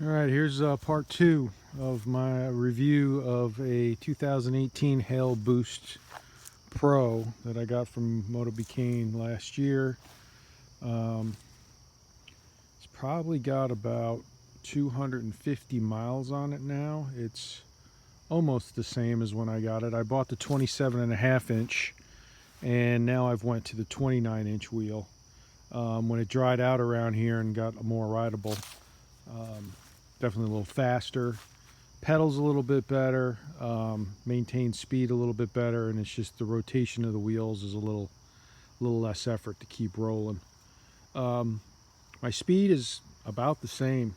All right, here's part two of my review of a 2018 Hail Boost Pro that I got from Motobecane last year. Um, it's probably got about 250 miles on it now. It's almost the same as when I got it. I bought the 27.5 inch, and now I've went to the 29-inch wheel. When it dried out around here and got more rideable, definitely a little faster. Pedals a little bit better, maintain speed a little bit better, and it's just the rotation of the wheels is a little less effort to keep rolling. My speed is about the same.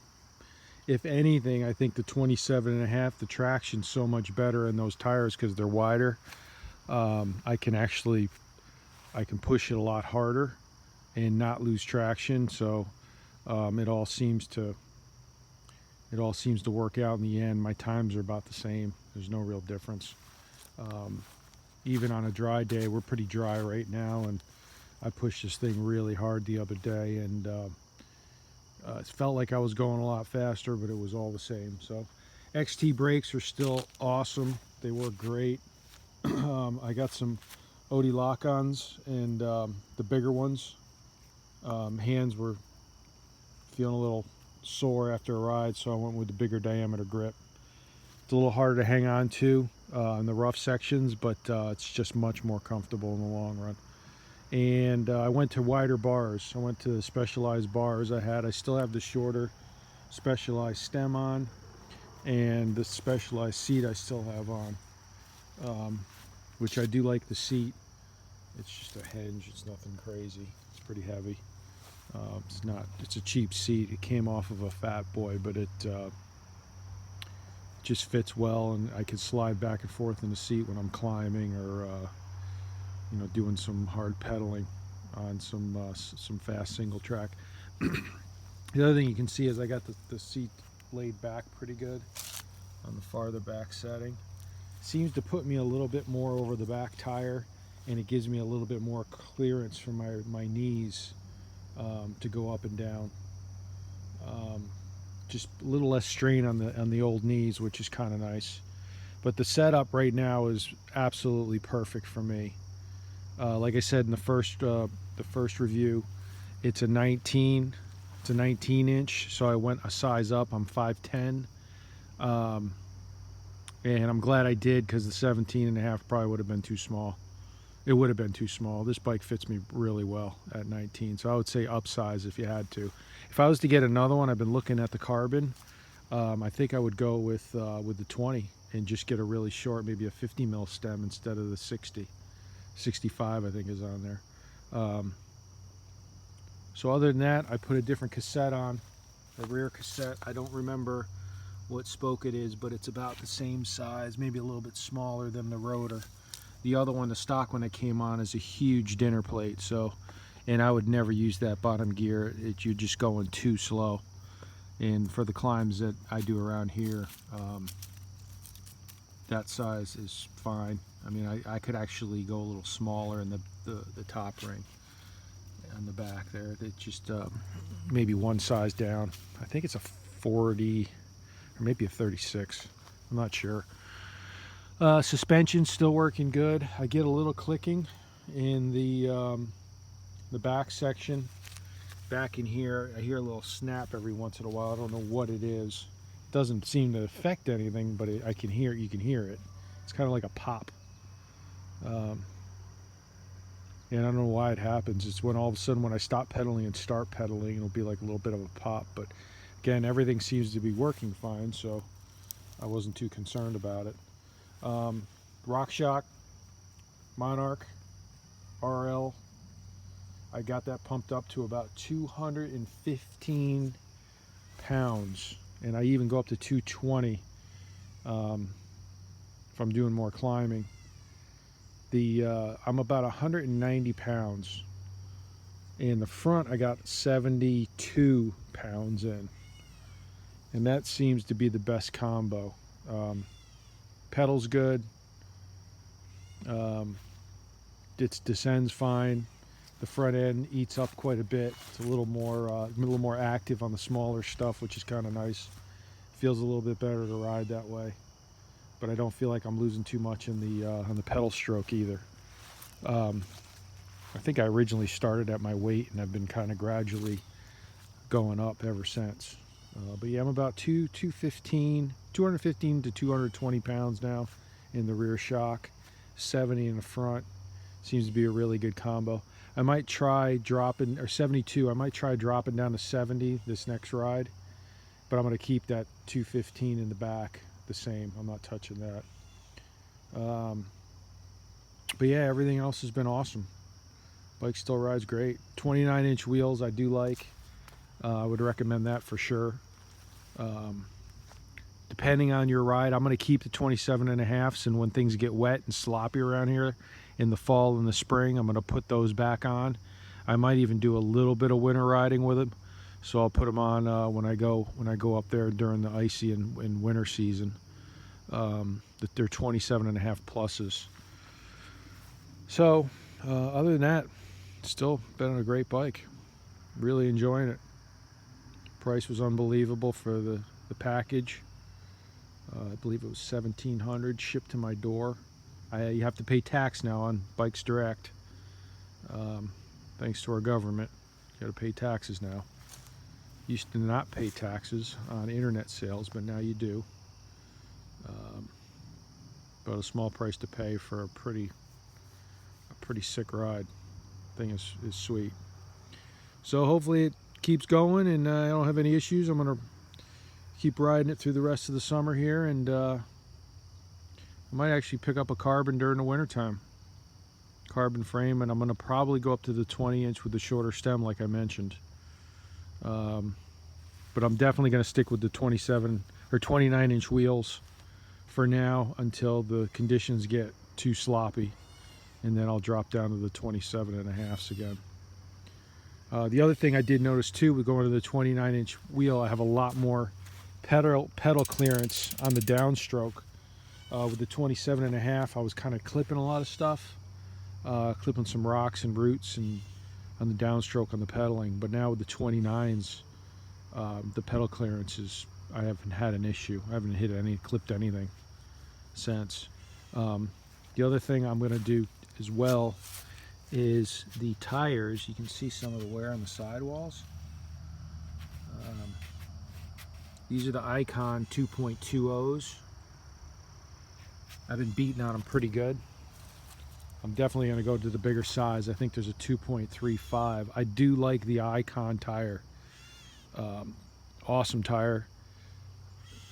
If anything, I think the 27.5, the traction's so much better in those tires because they're wider. I can push it a lot harder and not lose traction. So it all seems to work out in the end. My times are about the same. There's no real difference. Even on a dry day, we're pretty dry right now, and I pushed this thing really hard the other day, and it felt like I was going a lot faster, but it was all the same. So XT brakes are still awesome. They work great. I got some OD lock-ons, and the bigger ones. Hands were feeling a little sore after a ride, so I went with the bigger diameter grip. It's a little harder to hang on to in the rough sections, but it's just much more comfortable in the long run. And I went to wider bars. I went to the Specialized bars I still have the shorter Specialized stem on, and the Specialized seat I still have on, which I do like the seat. It's just a hinge. It's nothing crazy. It's pretty heavy. It's a cheap seat. It came off of a Fat Boy, but it just fits well, and I can slide back and forth in the seat when I'm climbing or doing some hard pedaling on some fast single track. The other thing you can see is I got the seat laid back pretty good on the farther back setting. Seems to put me a little bit more over the back tire, and it gives me a little bit more clearance for my knees to go up and down. Just a little less strain on the old knees, which is kind of nice. But the setup right now is absolutely perfect for me. Like I said in the first review, it's a 19 inch, so I went a size up. I'm 5'10", and I'm glad I did, because the 17.5 probably would have been too small. It would have been too small. This bike fits me really well at 19, so I would say upsize if you had to. If I was to get another one, I've been looking at the carbon. I think I would go with the 20 and just get a really short, maybe a 50 mil stem instead of the 60. 65 I think is on there. So other than that, I put a different cassette on, a rear cassette. I don't remember what spoke it is, but it's about the same size, maybe a little bit smaller than the rotor. The other one, the stock one that came on, is a huge dinner plate, and I would never use that bottom gear. You're just going too slow. And for the climbs that I do around here, that size is fine. I mean, I could actually go a little smaller in the top ring on the back there. It just maybe one size down. I think it's a 40 or maybe a 36. I'm not sure. Suspension's still working good. I get a little clicking in the back section. Back in here, I hear a little snap every once in a while. I don't know what it is. It doesn't seem to affect anything, but I can hear it. You can hear it. It's kind of like a pop. And I don't know why it happens. It's when all of a sudden when I stop pedaling and start pedaling, it'll be like a little bit of a pop. But again, everything seems to be working fine, so I wasn't too concerned about it. RockShox Monarch RL, I got that pumped up to about 215 pounds, and I even go up to 220 if I'm doing more climbing. I'm about 190 pounds. In the front, I got 72 pounds in, and that seems to be the best combo. Pedals good. It descends fine. The front end eats up quite a bit. It's a little more active on the smaller stuff, which is kind of nice. feels a little bit better to ride that way, but I don't feel like I'm losing too much in the on the pedal stroke either. I think I originally started at my weight, and I've been kind of gradually going up ever since. But yeah, I'm about 215 to 220 pounds now in the rear shock, 70 in the front. Seems to be a really good combo. I might try dropping, or 72, I might try dropping down to 70 this next ride, but I'm going to keep that 215 in the back the same. I'm not touching that. But yeah, everything else has been awesome. Bike still rides great. 29-inch wheels I do like. I would recommend that for sure. Depending on your ride, I'm going to keep the 27.5s, and when things get wet and sloppy around here in the fall and the spring, I'm going to put those back on. I might even do a little bit of winter riding with them, so I'll put them on when I go up there during the icy and winter season. They're 27.5 pluses. So other than that, still been on a great bike. Really enjoying it. Price was unbelievable for the package. I believe it was $1,700 shipped to my door. You have to pay tax now on Bikes Direct. Thanks to our government, you got to pay taxes now. Used to not pay taxes on internet sales, but now you do. But a small price to pay for a pretty sick ride. Thing is sweet. So hopefully it keeps going, and I don't have any issues. I'm gonna keep riding it through the rest of the summer here, and I might actually pick up a carbon during the wintertime. Carbon frame, and I'm gonna probably go up to the 20-inch with the shorter stem like I mentioned. But I'm definitely gonna stick with the 27 or 29-inch wheels for now until the conditions get too sloppy, and then I'll drop down to the 27.5s again. The other thing I did notice too with going to the 29-inch wheel, I have a lot more pedal clearance on the downstroke. With the 27.5, I was kind of clipping a lot of stuff, clipping some rocks and roots and on the downstroke on the pedaling. But now with the 29s, the pedal clearance is, I haven't had an issue. I haven't clipped anything since. The other thing I'm going to do as well is the tires. You can see some of the wear on the sidewalls. These are the Icon 2.20s. I've been beating on them pretty good. I'm definitely going to go to the bigger size. I think there's a 2.35. I do like the Icon tire. Awesome tire.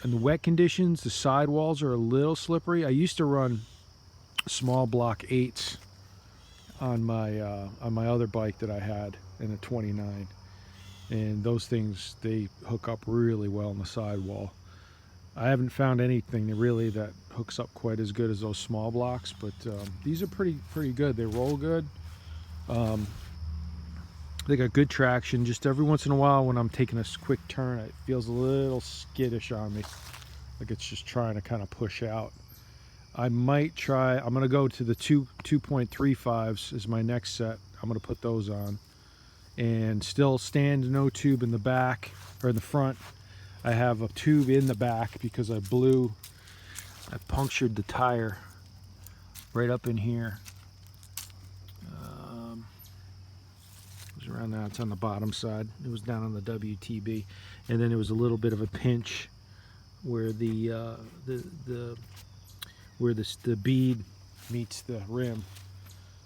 In the wet conditions, the sidewalls are a little slippery. I used to run small block 8s on my other bike that I had in a 29, and those things, they hook up really well in the sidewall. I haven't found anything that hooks up quite as good as those small blocks, but these are pretty good. They roll good. They got good traction. Just every once in a while when I'm taking a quick turn, it feels a little skittish on me, like it's just trying to kind of push out. I'm going to go to the 2.35s is my next set. I'm going to put those on, and still stand no tube in the back or in the front. I have a tube in the back because I punctured the tire right up in here. It was around now, it's on the bottom side. It was down on the WTB, and then there was a little bit of a pinch where the bead meets the rim.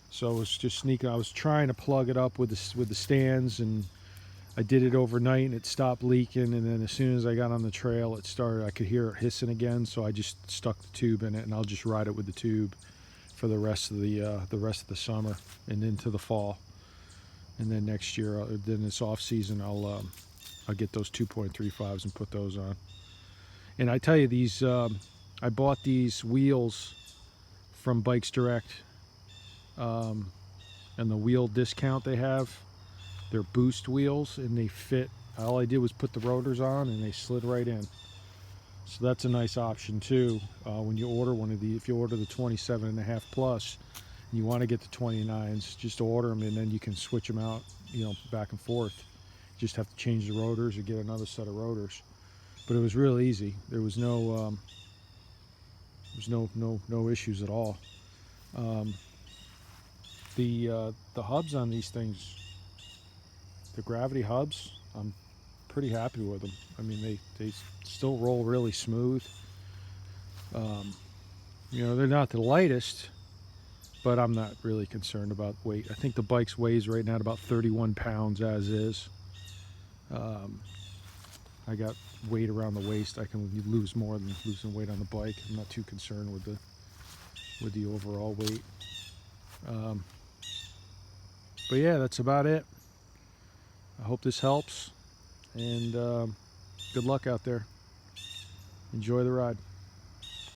So I was just sneaking. I was trying to plug it up with the stands, and I did it overnight, and it stopped leaking. And then as soon as I got on the trail, it started. I could hear it hissing again. So I just stuck the tube in it, and I'll just ride it with the tube for the rest of the summer and into the fall. And then next year, then this off season, I'll get those 2.35s and put those on. And I tell you, these I bought these wheels from Bikes Direct, and the wheel discount they have. They're boost wheels, and they fit. All I did was put the rotors on, and they slid right in. So that's a nice option too. When you order one of these, if you order the 27.5 plus, and you want to get the 29s, just order them, and then you can switch them out, back and forth. You just have to change the rotors or get another set of rotors. but it was real easy. There was no issues at all. Um, the hubs on these things, the gravity hubs, I'm pretty happy with them. I mean, they still roll really smooth. Um, you know, they're not the lightest, but I'm not really concerned about weight. I think the bike's weighs right now at about 31 pounds as is. I got weight around the waist. I can lose more than losing weight on the bike. I'm not too concerned with the overall weight. But yeah, that's about it. I hope this helps, and good luck out there. Enjoy the ride.